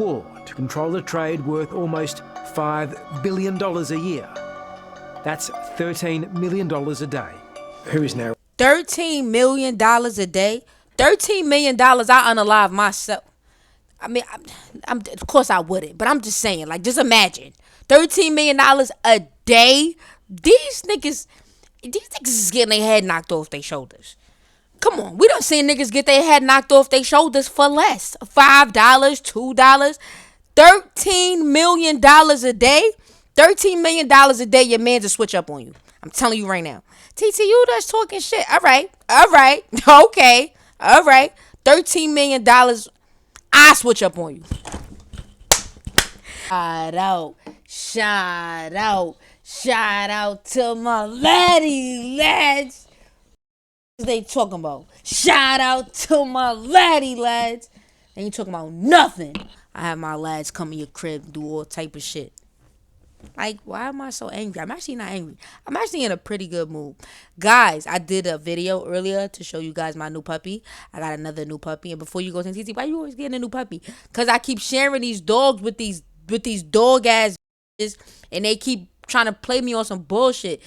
war to control a trade worth almost $5 billion a year. That's $13 million a day. Who is now $13 million a day? $13 million, I unalive myself. I mean, of course I wouldn't, but I'm just saying, like, just imagine. $13 million a day? These niggas is getting their head knocked off their shoulders. Come on, we done seen niggas get their head knocked off their shoulders for less. $5, $2, $13 million a day? $13 million a day, your man's will switch up on you. I'm telling you right now. TTU that's talking shit. All right. Okay. All right. $13 million, I switch up on you. Shout out to my lads. They talking about shout out to my lads. They ain't talking about nothing. I have my lads come in your crib and do all type of shit. Like, why am I so angry? I'm actually not angry. I'm actually in a pretty good mood. Guys, I did a video earlier to show you guys my new puppy. I got another new puppy. And before you go to TT, why you always getting a new puppy? Because I keep sharing these dogs with these dog ass bitches, and they keep trying to play me on some bullshit.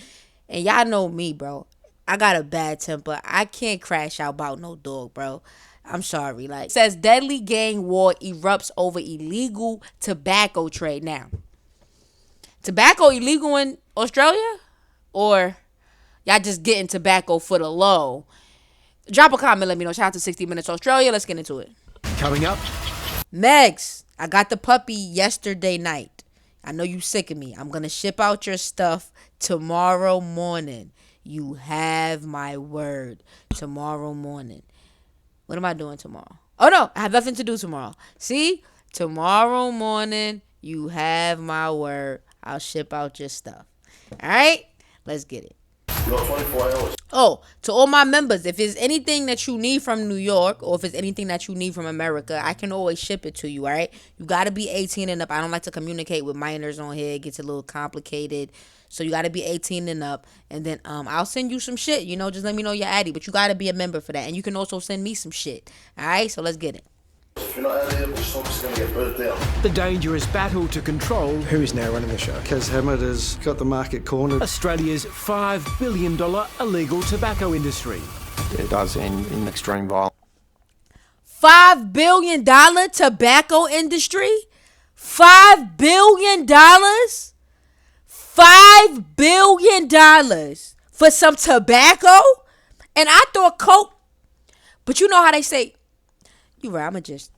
And y'all know me, bro. I got a bad temper. I can't crash out about no dog, bro. I'm sorry. Like, it says deadly gang war erupts over illegal tobacco trade. Now, tobacco illegal in Australia? Or y'all just getting tobacco for the low? Drop a comment, let me know. Shout out to 60 Minutes Australia. Let's get into it. coming up? Megs, I got the puppy yesterday night. I know you sick of me. I'm going to ship out your stuff tomorrow morning. You have my word. Tomorrow morning. What am I doing tomorrow? Oh, no. I have nothing to do tomorrow. See? Tomorrow morning, you have my word. I'll ship out your stuff. All right? Let's get it. You got 24 hours. Oh, to all my members, if there's anything that you need from New York or if it's anything that you need from America, I can always ship it to you, all right? You got to be 18 and up. I don't like to communicate with minors on here. It gets a little complicated. So you got to be 18 and up. And then I'll send you some shit, just let me know your addy. But you got to be a member for that. And you can also send me some shit, all right? So let's get it. If you're not out of here, this stock's going to get burnt down. The dangerous battle to control who is now running the show. Kaz Hammett has got the market cornered. Australia's $5 billion illegal tobacco industry. It does end in extreme violence. $5 billion tobacco industry? $5 billion? $5 billion for some tobacco? And I thought coke. But you know how they say, you right, I'ma just.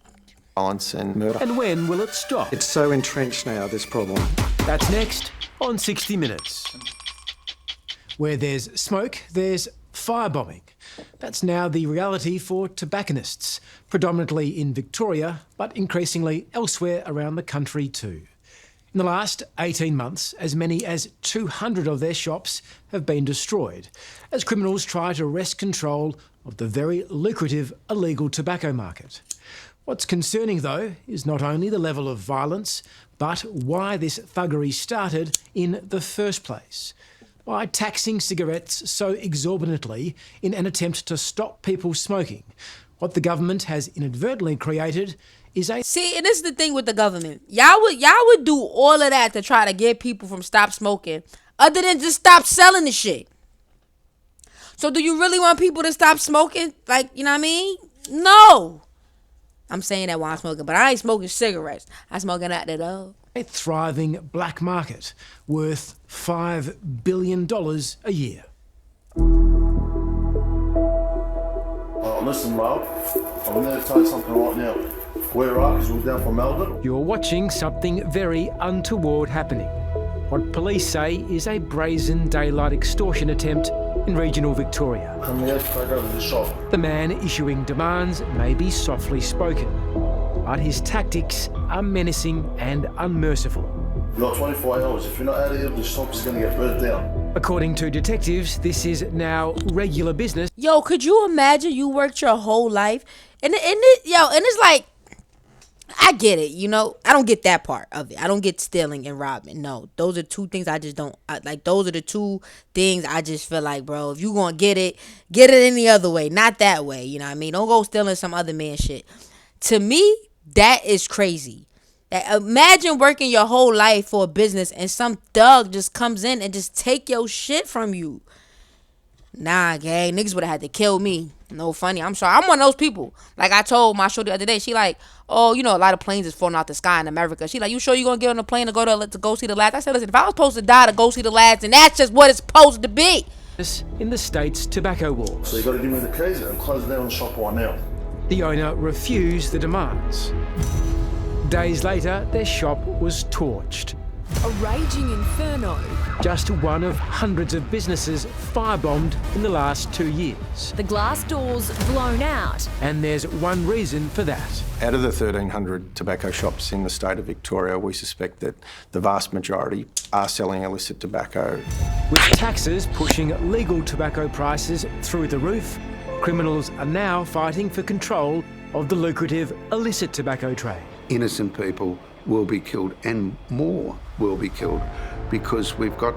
Violence and murder. And when will it stop? It's so entrenched now, this problem. That's next on 60 Minutes. Where there's smoke, there's firebombing. That's now the reality for tobacconists, predominantly in Victoria, but increasingly elsewhere around the country too. In the last 18 months, as many as 200 of their shops have been destroyed, as criminals try to wrest control of the very lucrative illegal tobacco market. What's concerning, though, is not only the level of violence, but why this thuggery started in the first place. By taxing cigarettes so exorbitantly in an attempt to stop people smoking. What the government has inadvertently created is a... See, and this is the thing with the government. Y'all would do all of that to try to get people from stop smoking, other than just stop selling the shit. So do you really want people to stop smoking? Like, you know what I mean? No. I'm saying that while I'm smoking, but I ain't smoking cigarettes. I'm smoking out the dog. A thriving black market worth $5 billion a year. Listen, Mark, I'm going to tell you something right now. We're up because we're down from Melbourne. You're watching something very untoward happening. What police say is a brazen daylight extortion attempt in regional Victoria. And we have to take over the shop. The man issuing demands may be softly spoken, but his tactics are menacing and unmerciful. You've got 24 hours. If you're not out of here, the shop's going to get burnt down. According to detectives, this is now regular business. Yo, could you imagine you worked your whole life and it's like, I get it, I don't get that part of it. I don't get stealing and robbing. No, those are two things I just don't like. Those are the two things I just feel like, bro, if you gonna get it any other way, not that way. You know what I mean? Don't go stealing some other man shit. To me, that is crazy. Imagine working your whole life for a business and some thug just comes in and just take your shit from you. Nah, gang, niggas would have had to kill me. No funny. I'm sorry. I'm one of those people. Like I told my show the other day, she like, oh, you know, a lot of planes is falling out the sky in America. She like, you sure you gonna get on a plane to go see the lads? I said, listen, if I was supposed to die to go see the lads, then that's just what it's supposed to be. In the state's tobacco wars. So you got to give me the keys and close down the shop right now. The owner refused the demands. Days later, their shop was torched. A raging inferno. Just one of hundreds of businesses firebombed in the last 2 years. The glass doors blown out. And there's one reason for that. Out of the 1,300 tobacco shops in the state of Victoria, we suspect that the vast majority are selling illicit tobacco. With taxes pushing legal tobacco prices through the roof, criminals are now fighting for control of the lucrative illicit tobacco trade. Innocent people will be killed and more will be killed because we've got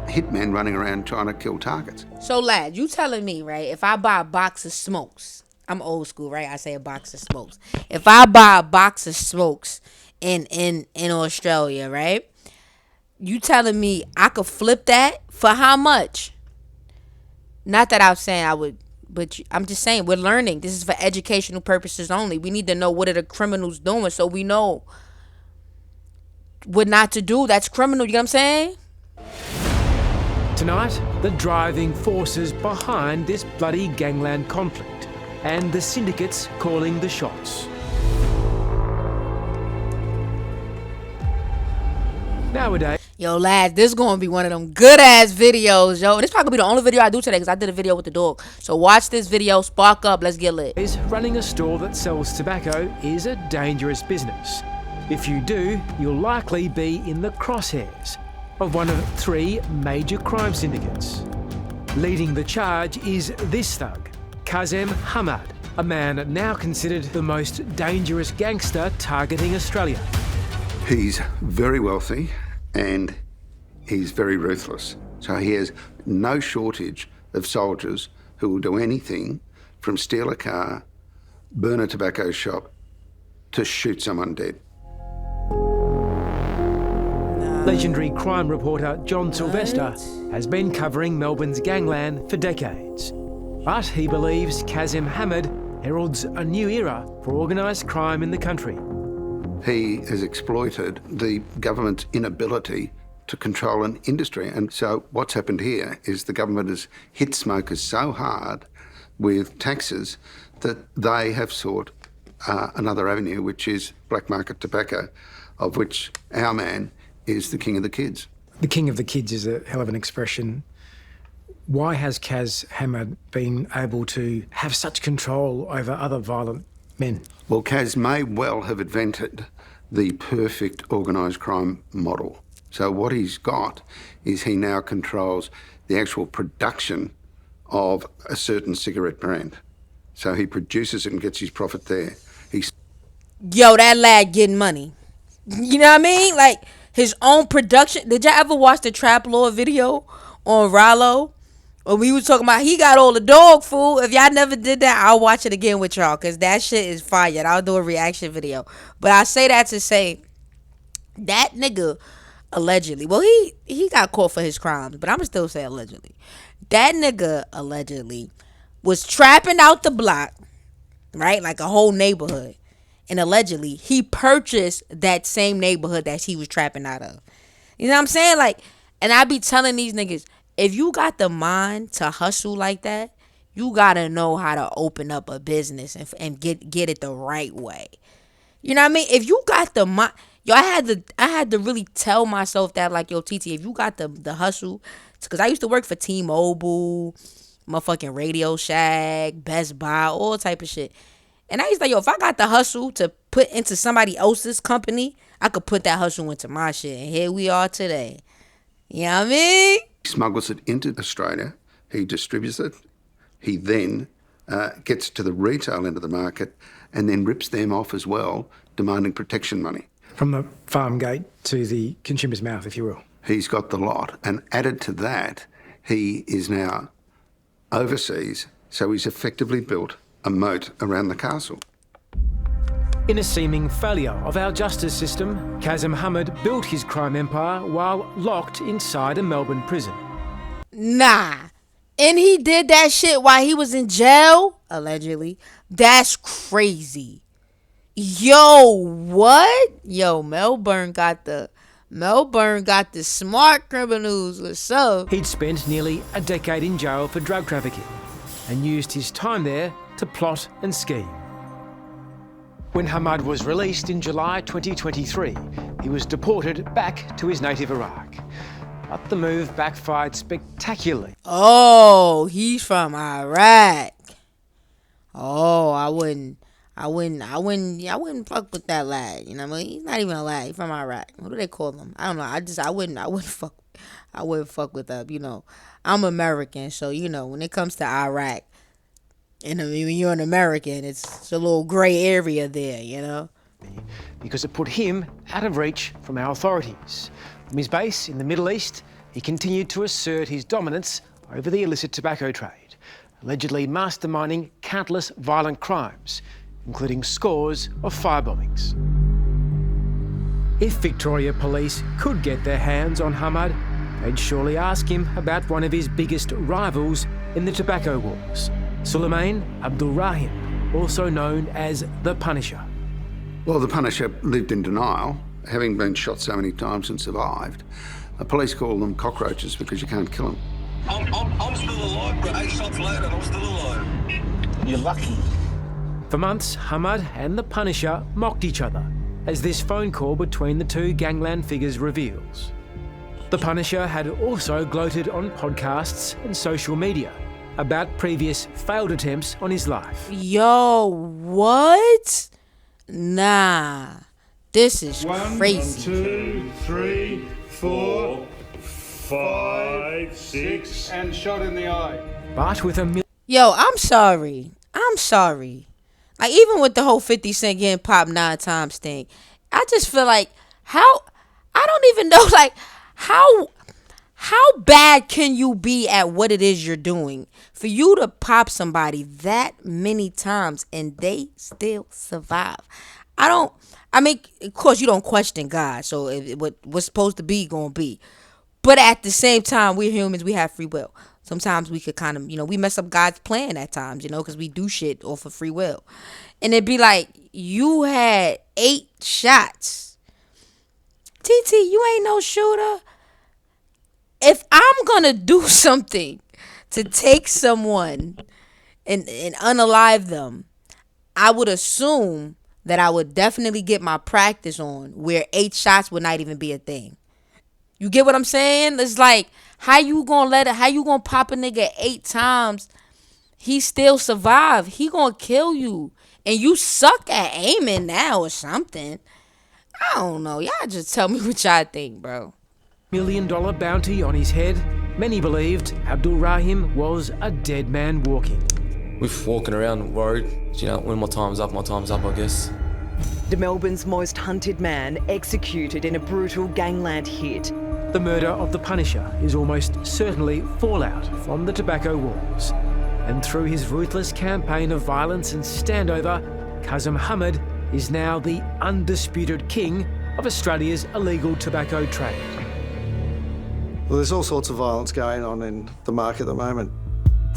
hitmen running around trying to kill targets. So, lad, you telling me, right, if I buy a box of smokes, I'm old school, right? I say a box of smokes. If I buy a box of smokes in Australia, right, you telling me I could flip that for how much? Not that I'm saying I would, but I'm just saying we're learning. This is for educational purposes only. We need to know what are the criminals doing so we know what not to do. That's criminal, you know what I'm saying? Tonight, the driving forces behind this bloody gangland conflict and the syndicates calling the shots. Nowadays, yo, lads, this is going to be one of them good-ass videos, yo. This probably going to be the only video I do today because I did a video with the dog. So watch this video, spark up, let's get lit. Running a store that sells tobacco is a dangerous business. If you do, you'll likely be in the crosshairs of one of 3 major crime syndicates. Leading the charge is this thug, Kazem Hamad, a man now considered the most dangerous gangster targeting Australia. He's very wealthy and he's very ruthless. So he has no shortage of soldiers who will do anything from steal a car, burn a tobacco shop, to shoot someone dead. Legendary crime reporter John Sylvester has been covering Melbourne's gangland for decades. But he believes Kazem Hamad heralds a new era for organised crime in the country. He has exploited the government's inability to control an industry. And so what's happened here is the government has hit smokers so hard with taxes that they have sought another avenue, which is black market tobacco, of which our man is the king of the kids. The king of the kids is a hell of an expression. Why has Kaz Hamad been able to have such control over other violent men? Well, Kaz may well have invented the perfect organised crime model. So what he's got is he now controls the actual production of a certain cigarette brand. So he produces it and gets his profit there. Yo, that lad getting money. You know what I mean? Like, his own production. Did y'all ever watch the Trap Lord video on Rollo? When we was talking about he got all the dog food. If y'all never did that, I'll watch it again with y'all because that shit is fire. I'll do a reaction video. But I say that to say that nigga allegedly, well, he got caught for his crimes, but I'm going to still say allegedly. That nigga allegedly was trapping out the block, right? Like a whole neighborhood. And allegedly, he purchased that same neighborhood that he was trapping out of. You know what I'm saying? Like, and I be telling these niggas, if you got the mind to hustle like that, you got to know how to open up a business and get it the right way. You know what I mean? If you got the mind, yo, I had to really tell myself that, like, yo, TT, if you got the hustle, because I used to work for T-Mobile, motherfucking Radio Shack, Best Buy, all type of shit. And I used to think, yo, if I got the hustle to put into somebody else's company, I could put that hustle into my shit. And here we are today. You know what I mean? He smuggles it into Australia. He distributes it. He then gets to the retail end of the market and then rips them off as well, demanding protection money. From the farm gate to the consumer's mouth, if you will. He's got the lot. And added to that, he is now overseas, so he's effectively built a moat around the castle. In a seeming failure of our justice system, Kazim Hamad built his crime empire while locked inside a Melbourne prison. Nah. And he did that shit while he was in jail, allegedly. That's crazy. Yo, what? Yo, Melbourne got the smart criminals. What's up? He'd spent nearly a decade in jail for drug trafficking and used his time there to plot and scheme. When Hamad was released in July 2023, he was deported back to his native Iraq. But the move backfired spectacularly. Oh, he's from Iraq. Oh, I wouldn't fuck with that lad. You know what I mean? He's not even a lad. He's from Iraq. What do they call him? I don't know. I wouldn't fuck with that. You know, I'm American, so you know when it comes to Iraq, and I mean, when you're an American, it's a little gray area there. You know, because it put him out of reach from our authorities. From his base in the Middle East, he continued to assert his dominance over the illicit tobacco trade, allegedly masterminding countless violent crimes, including scores of firebombings. If Victoria Police could get their hands on Hamad, they'd surely ask him about one of his biggest rivals in the tobacco wars, Sulaiman Abdul Rahim, also known as the Punisher. Well, the Punisher lived in denial, having been shot so many times and survived. The police call them cockroaches because you can't kill them. I'm still alive, bro. 8 shots later, I'm still alive. You're lucky. For months, Hamad and the Punisher mocked each other, as this phone call between the two gangland figures reveals. The Punisher had also gloated on podcasts and social media about previous failed attempts on his life. yo, what? Nah, this is crazy. 1, 2, 3, 4, 5, 6, and shot in the eye. But with a Yo, I'm sorry. Like, even with the whole 50 Cent getting popped 9 times thing, I just feel like, I don't even know, like, how bad can you be at what it is you're doing for you to pop somebody that many times and they still survive? I mean, of course, you don't question God, so what's supposed to be gonna be. But at the same time, we're humans, we have free will. Sometimes we could kind of, we mess up God's plan at times, because we do shit off of free will. And it'd be like, you had 8 shots. TT, you ain't no shooter. If I'm gonna do something to take someone and unalive them, I would assume that I would definitely get my practice on where 8 shots would not even be a thing. You get what I'm saying? It's like, how you gonna pop a nigga 8 times? He still survive. He gonna kill you. And you suck at aiming now or something. I don't know. Y'all just tell me what y'all think, bro. $1 million bounty on his head, many believed Abdul Rahim was a dead man walking. With walking around worried, when my time's up, I guess. The Melbourne's most hunted man executed in a brutal gangland hit. The murder of the Punisher is almost certainly fallout from the tobacco wars. And through his ruthless campaign of violence and standover, Kazim Hamad is now the undisputed king of Australia's illegal tobacco trade. Well, there's all sorts of violence going on in the market at the moment.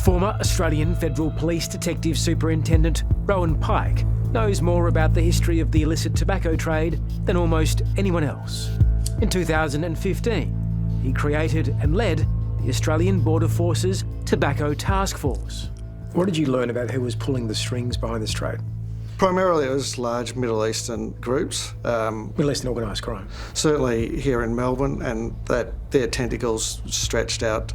Former Australian Federal Police Detective Superintendent Rowan Pike knows more about the history of the illicit tobacco trade than almost anyone else. In 2015, he created and led the Australian Border Force's Tobacco Task Force. What did you learn about who was pulling the strings behind this trade? Primarily it was large Middle Eastern groups. Middle Eastern organised crime. Certainly here in Melbourne, and that their tentacles stretched out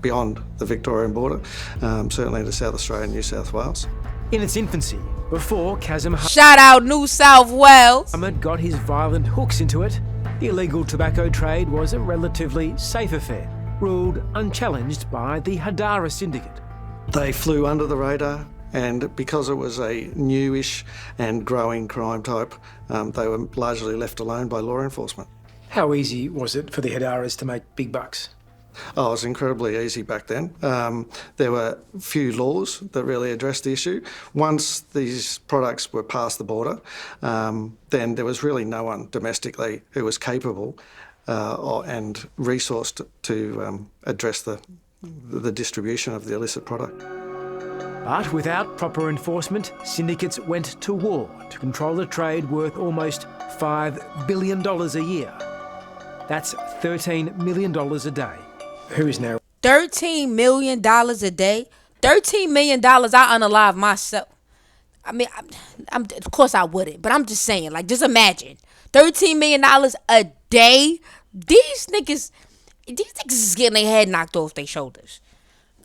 beyond the Victorian border, certainly into South Australia and New South Wales. In its infancy, before Kazim Shout out New South Wales. Hamad got his violent hooks into it, the illegal tobacco trade was a relatively safe affair, ruled unchallenged by the Hadara syndicate. They flew under the radar, and because it was a newish and growing crime type, they were largely left alone by law enforcement. How easy was it for the Hadaras to make big bucks? Oh, it was incredibly easy back then. There were few laws that really addressed the issue. Once these products were past the border, then there was really no one domestically who was capable and resourced to address the distribution of the illicit product. But without proper enforcement, syndicates went to war to control a trade worth almost $5 billion a year. That's $13 million a day. Who is now $13 million a day? $13 million, I unalive myself. I mean, of course I wouldn't, but I'm just saying, like, just imagine. $13 million a day? These niggas is getting their head knocked off their shoulders.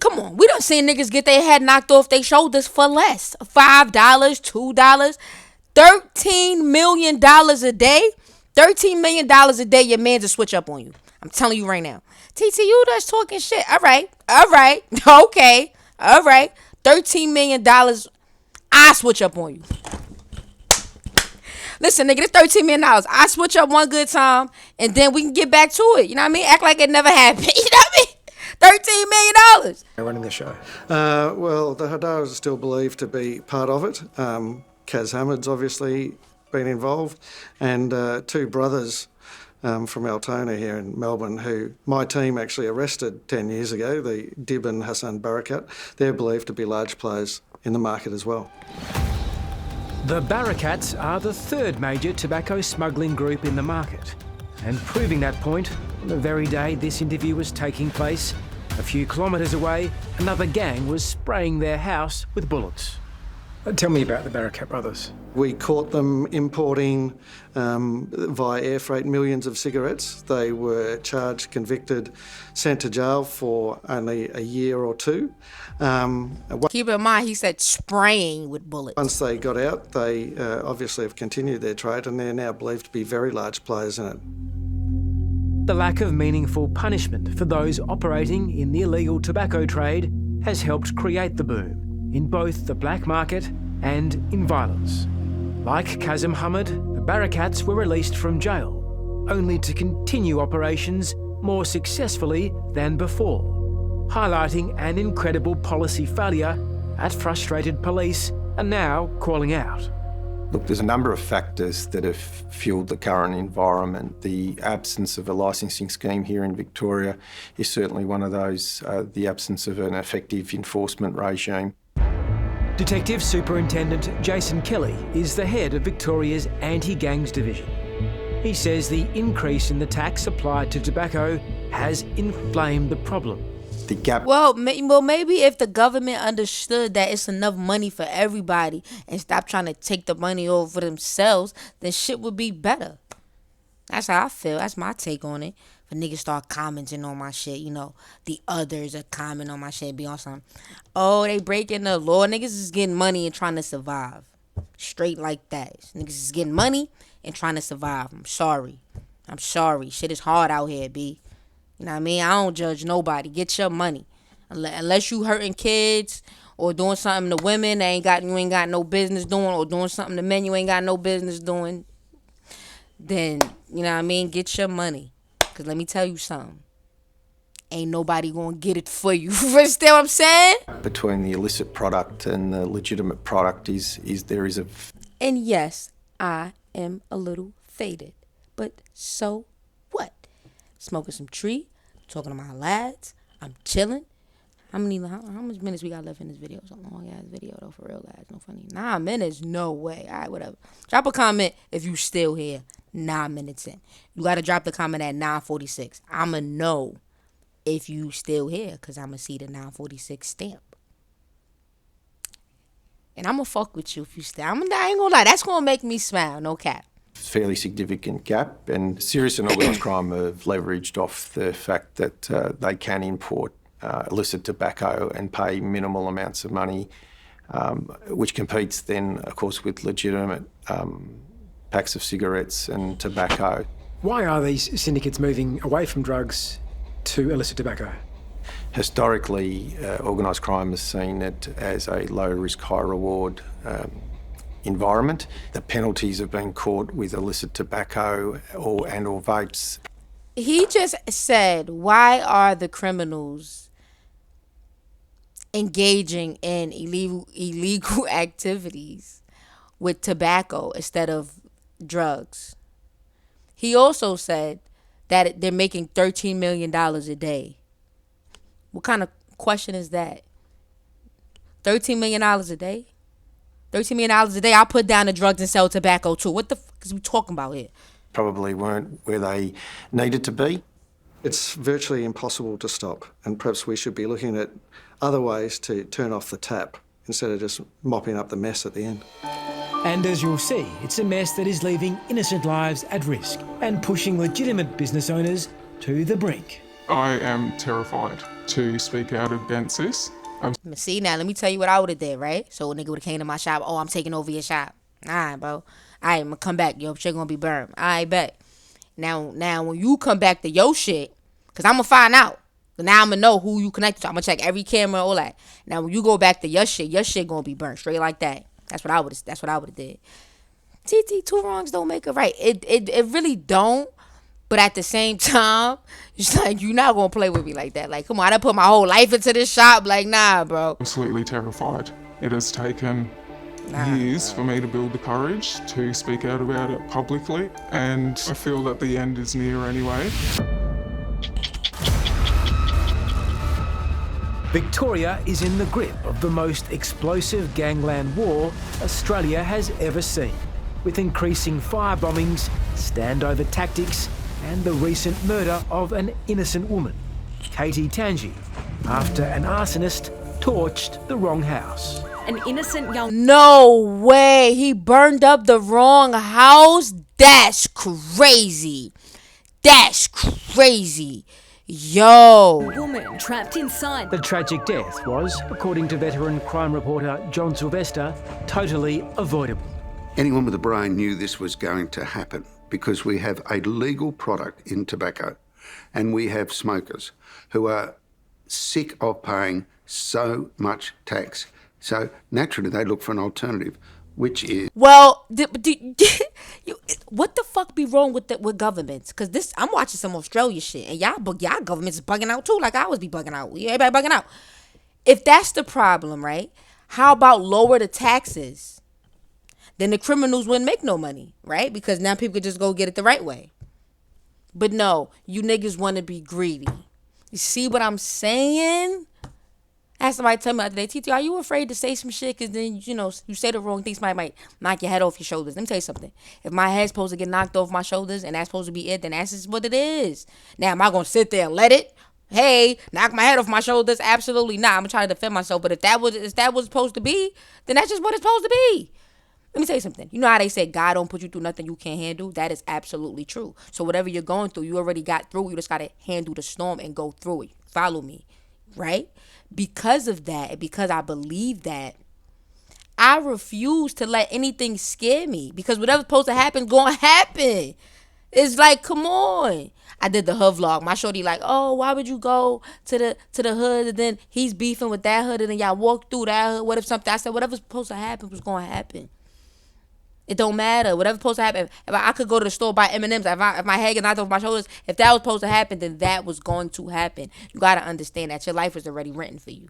Come on, we done seen niggas get their head knocked off their shoulders for less. $5, $2. $13 million a day? $13 million a day, your man's will switch up on you. I'm telling you right now. TTU that's talking shit. All right. Okay. All right. $13 million, I switch up on you. Listen, nigga, this $13 million. I switch up one good time, and then we can get back to it. You know what I mean? Act like it never happened. You know what I mean? $13 million. running the show? Well, the Hadaras are still believed to be part of it. Kaz Hamid's obviously been involved, and two brothers from Altona here in Melbourne who my team actually arrested 10 years ago, the Dib and Hassan Barakat. They're believed to be large players in the market as well. The Barakats are the third major tobacco smuggling group in the market. And proving that point, on the very day this interview was taking place, a few kilometres away, another gang was spraying their house with bullets. Tell me about the Barakat brothers. We caught them importing via air freight millions of cigarettes. They were charged, convicted, sent to jail for only a year or two. Keep in mind, he said spraying with bullets. Once they got out, they obviously have continued their trade, and they're now believed to be very large players in it. The lack of meaningful punishment for those operating in the illegal tobacco trade has helped create the boom in both the black market and in violence. Like Kazim Hamid, the Barakats were released from jail, only to continue operations more successfully than before, highlighting an incredible policy failure at frustrated police are now calling out. Look, there's a number of factors that have fueled the current environment. The absence of a licensing scheme here in Victoria is certainly one of those, the absence of an effective enforcement regime. Detective Superintendent Jason Kelly is the head of Victoria's Anti-Gangs Division. He says the increase in the tax applied to tobacco has inflamed the problem. The gap. Well, maybe if the government understood that it's enough money for everybody and stopped trying to take the money over themselves, then shit would be better. That's how I feel. That's my take on it. If niggas start commenting on my shit, you know, the others are commenting on my shit, be on something. Oh, they breaking the law. Niggas is getting money and trying to survive. Straight like that. Niggas is getting money and trying to survive. I'm sorry. Shit is hard out here, B. You know what I mean? I don't judge nobody. Get your money. Unless you hurting kids or doing something to women that you ain't got no business doing, or doing something to men you ain't got no business doing, then, you know what I mean? Get your money. Because let me tell you something. Ain't nobody going to get it for you. You understand what I'm saying? Between the illicit product and the legitimate product there is a... And yes, I am a little faded. But so what? Smoking some tree, talking to my lads, I'm chilling. How much minutes we got left in this video? It's a long ass video though, for real, lads. No funny. 9 minutes? No way. All right, whatever. Drop a comment if you still here. 9 minutes in. You got to drop the comment at 9:46. I'ma know if you still here, because I'ma see the 9:46 stamp. And I'ma fuck with you if you still. I ain't gonna lie. That's gonna make me smile. No cap. Fairly significant gap, and serious and organised crime have leveraged off the fact that they can import illicit tobacco and pay minimal amounts of money, which competes then, of course, with legitimate packs of cigarettes and tobacco. Why are these syndicates moving away from drugs to illicit tobacco? Historically, organised crime has seen it as a low-risk, high-reward environment. The penalties of being caught with illicit tobacco or vapes He just said, why are the criminals engaging in illegal activities with tobacco instead of drugs? He also said that they're making $13 million a day. What kind of question is that? $13 million a day? $13 million a day, I'll put down the drugs and sell tobacco too. What the fuck is we talking about here? Probably weren't where they needed to be. It's virtually impossible to stop, and perhaps we should be looking at other ways to turn off the tap instead of just mopping up the mess at the end. And as you'll see, it's a mess that is leaving innocent lives at risk and pushing legitimate business owners to the brink. I am terrified to speak out against this. See, now let me tell you what I would have did, right? So a nigga would have came to my shop. Oh, I'm taking over your shop. All right, bro. All right, I'm gonna come back. Your shit gonna be burned. All right, bet. Now when you come back to your shit, cause I'm gonna find out. Now I'm gonna know who you connected to. I'm gonna check every camera, all that. Now when you go back to your shit gonna be burnt straight like that. That's what I would have did. TT, two wrongs don't make a right. It really don't. But at the same time, it's like, you're not gonna play with me like that. Like, come on, I done put my whole life into this shop. Like, nah, bro. Absolutely terrified. It has taken years for me to build the courage to speak out about it publicly, and I feel that the end is near anyway. Victoria is in the grip of the most explosive gangland war Australia has ever seen, with increasing fire bombings, standover tactics, and the recent murder of an innocent woman, Katie Tangi, after an arsonist torched the wrong house. An innocent young... No way! He burned up the wrong house? That's crazy. That's crazy. Yo. Woman trapped inside. The tragic death was, according to veteran crime reporter John Sylvester, totally avoidable. Anyone with a brain knew this was going to happen because we have a legal product in tobacco and we have smokers who are sick of paying so much tax. So naturally they look for an alternative, which is... Well, what the fuck be wrong with governments? Because I'm watching some Australia shit and y'all governments is bugging out too, like I always be bugging out. Everybody bugging out. If that's the problem, right? How about lower the taxes? Then the criminals wouldn't make no money, right? Because now people could just go get it the right way. But no, you niggas want to be greedy. You see what I'm saying? I had somebody tell me the other day, TT, are you afraid to say some shit? Because then, you say the wrong things, somebody might knock your head off your shoulders. Let me tell you something. If my head's supposed to get knocked off my shoulders and that's supposed to be it, then that's just what it is. Now, am I going to sit there and let it? Hey, knock my head off my shoulders? Absolutely not. I'm going to try to defend myself. But if that was supposed to be, then that's just what it's supposed to be. Let me tell you something. You know how they say God don't put you through nothing you can't handle? That is absolutely true. So whatever you're going through, you already got through. You just got to handle the storm and go through it. Follow me, right? Because of that, and because I believe that, I refuse to let anything scare me. Because whatever's supposed to happen is going to happen. It's like, come on. I did the hood vlog. My shorty like, oh, why would you go to the hood and then he's beefing with that hood and then y'all walk through that hood? What if something? I said, whatever's supposed to happen was going to happen. It don't matter. Whatever's supposed to happen. If I could go to the store, buy M&Ms. If my head gets knocked off my shoulders, if that was supposed to happen, then that was going to happen. You got to understand that your life is already written for you.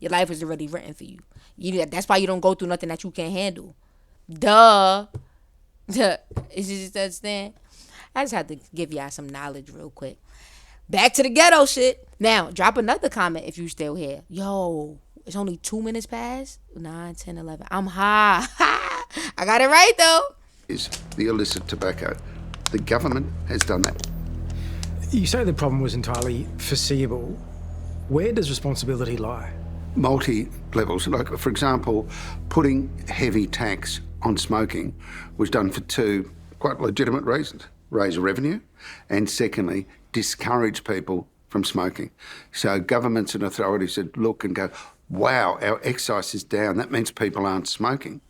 Your life is already written for you. That's why you don't go through nothing that you can't handle. Duh. Is you just understand? I just had to give y'all some knowledge real quick. Back to the ghetto shit. Now, drop another comment if you still here. Yo, it's only 2 minutes past. 9, 10, 11. I'm high. I got it right, though. Is the illicit tobacco. The government has done that. You say the problem was entirely foreseeable. Where does responsibility lie? Multi-levels. Like, for example, putting heavy tax on smoking was done for two quite legitimate reasons. Raise revenue and, secondly, discourage people from smoking. So governments and authorities would look and go, wow, our excise is down. That means people aren't smoking.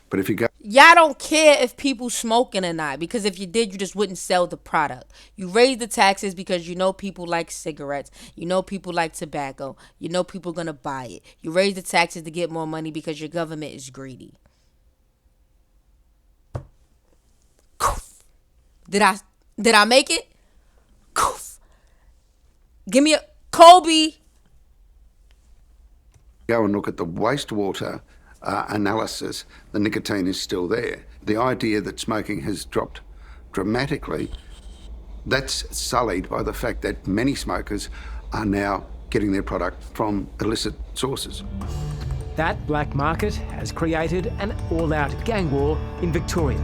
But if you go... Y'all don't care if people smoking or not, because if you did, you just wouldn't sell the product. You raise the taxes because you know people like cigarettes. You know people like tobacco. You know people going to buy it. You raise the taxes to get more money because your government is greedy. Did I make it? Give me a Kobe. Go and look at the wastewater analysis, the nicotine is still there. The idea that smoking has dropped dramatically, that's sullied by the fact that many smokers are now getting their product from illicit sources. That black market has created an all-out gang war in Victoria,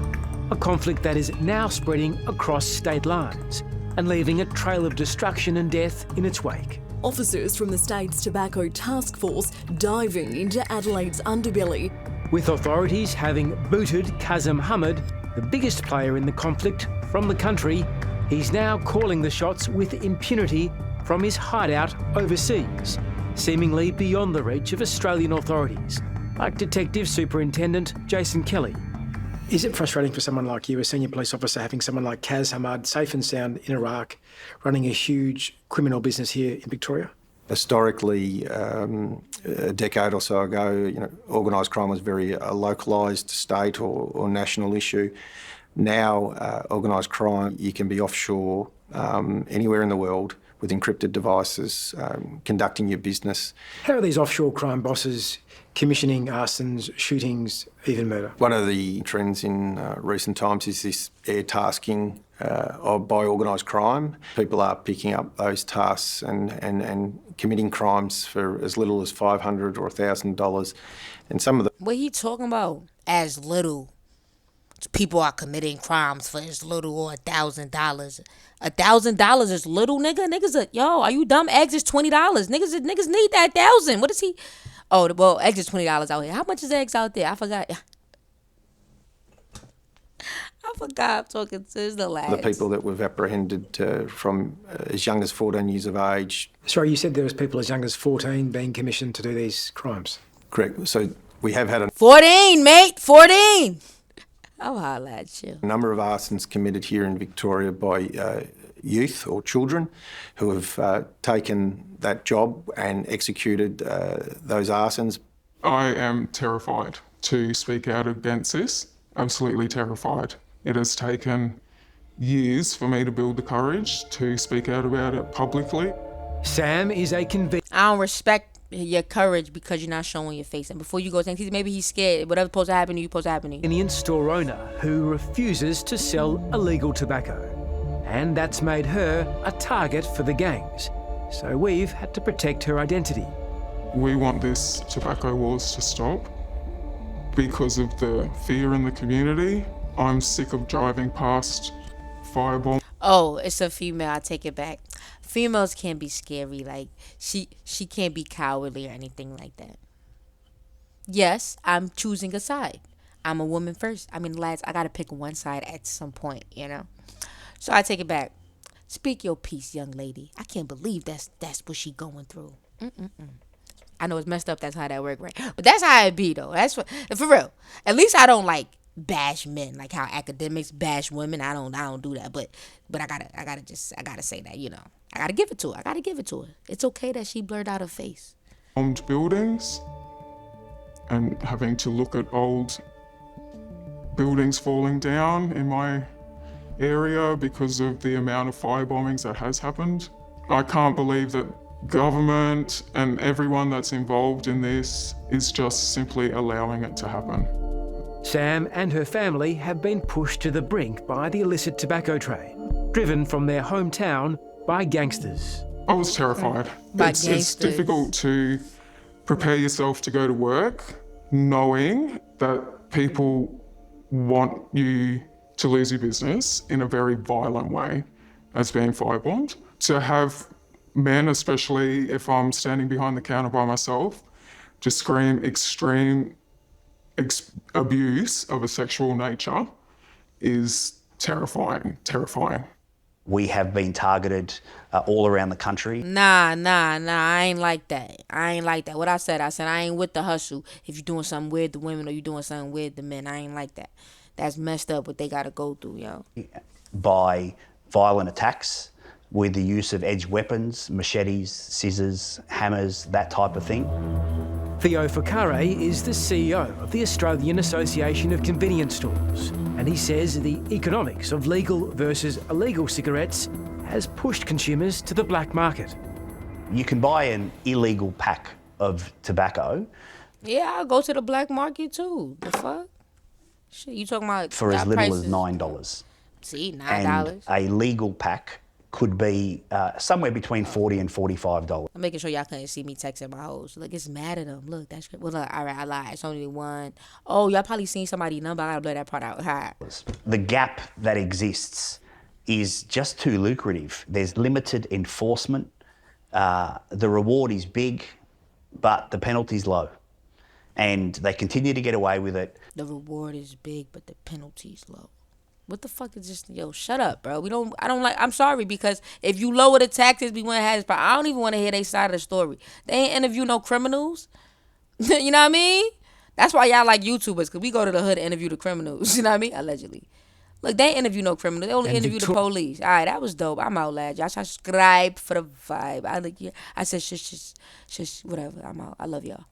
a conflict that is now spreading across state lines and leaving a trail of destruction and death in its wake. Officers from the state's Tobacco Task Force diving into Adelaide's underbelly. With authorities having booted Kazim Hamid, the biggest player in the conflict, from the country, he's now calling the shots with impunity from his hideout overseas, seemingly beyond the reach of Australian authorities, like Detective Superintendent Jason Kelly. Is it frustrating for someone like you, a senior police officer, having someone like Kaz Hamid safe and sound in Iraq, running a huge criminal business here in Victoria? Historically, a decade or so ago, organised crime was very a localised state or national issue. Now, organised crime, you can be offshore anywhere in the world with encrypted devices, conducting your business. How are these offshore crime bosses commissioning arsons, shootings, even murder? One of the trends in recent times is this air tasking by organised crime. People are picking up those tasks and committing crimes for as little as $500 or $1,000. And some of the... What are you talking about? As little. People are committing crimes for as little or $1,000. $1,000 is little, nigga. Niggas are, yo, are you dumb? Eggs is $20. Niggas need that 1,000. What is he? Oh, well, eggs is $20 out here. How much is eggs out there? I forgot. I'm talking to the lads. The people that we've apprehended from as young as 14 years of age. Sorry, you said there was people as young as 14 being commissioned to do these crimes. Correct. So we have had 14, mate. 14. I'll holler at you. A number of arsons committed here in Victoria by youth or children who have taken that job and executed those arsons. I am terrified to speak out against this, absolutely terrified. It has taken years for me to build the courage to speak out about it publicly. Sam is a I don't respect your courage because you're not showing your face. And before you go, maybe he's scared. Whatever's supposed to happen to you, supposed to happen to you. convenience store owner who refuses to sell illegal tobacco. And that's made her a target for the gangs. So we've had to protect her identity. We want this tobacco wars to stop because of the fear in the community. I'm sick of driving past firebombs. Oh, it's a female. I take it back. Females can't be scary. Like, she can't be cowardly or anything like that. Yes, I'm choosing a side. I'm a woman first. I mean, lads, I got to pick one side at some point, So I take it back. Speak your piece, young lady. I can't believe that's what she going through. I know it's messed up. That's how that work, right? But that's how it be, though. That's for real. At least I don't bash men like how academics bash women. I don't do that. But I gotta say that, I gotta give it to her. It's okay that she blurred out her face. Bombed buildings and having to look at old buildings falling down in my area because of the amount of fire bombings that has happened. I can't believe that government and everyone that's involved in this is just simply allowing it to happen. Sam and her family have been pushed to the brink by the illicit tobacco trade, driven from their hometown by gangsters. I was terrified. It's difficult to prepare yourself to go to work knowing that people want you to lose your business in a very violent way as being firebombed. To have men, especially if I'm standing behind the counter by myself, to scream extreme abuse of a sexual nature is terrifying. We have been targeted all around the country. Nah, I ain't like that. What I said I ain't with the hustle. If you're doing something with the women or you're doing something with the men, I ain't like that. That's messed up what they gotta go through, yo. By violent attacks with the use of edged weapons, machetes, scissors, hammers, that type of thing. Theo Fakare is the CEO of the Australian Association of Convenience Stores, and he says the economics of legal versus illegal cigarettes has pushed consumers to the black market. You can buy an illegal pack of tobacco. Yeah, I'll go to the black market too. The fuck? Shit, you talking about for as little prices? as $9. See, $9. And a legal pack could be somewhere between $40 and $45. I'm making sure y'all couldn't see me texting my hoes. Look, it's mad at them. Look, that's well. Look, all right, I lied. It's only one. Oh, y'all probably seen somebody's number. I gotta blur that part out. Hi. The gap that exists is just too lucrative. There's limited enforcement. The reward is big, but the penalty's low. And they continue to get away with it. The reward is big, but the penalty's low. What the fuck is this? Yo, shut up, bro. I'm sorry, because if you lower the taxes, we wouldn't have this, but I don't even want to hear their side of the story. They ain't interview no criminals. You know what I mean? That's why y'all like YouTubers, because we go to the hood and interview the criminals. You know what I mean? Allegedly. Look, they ain't interview no criminals. They only interview the police. All right, that was dope. I'm out, lad. Y'all subscribe for the vibe. I said, shush, whatever. I'm out. I love y'all.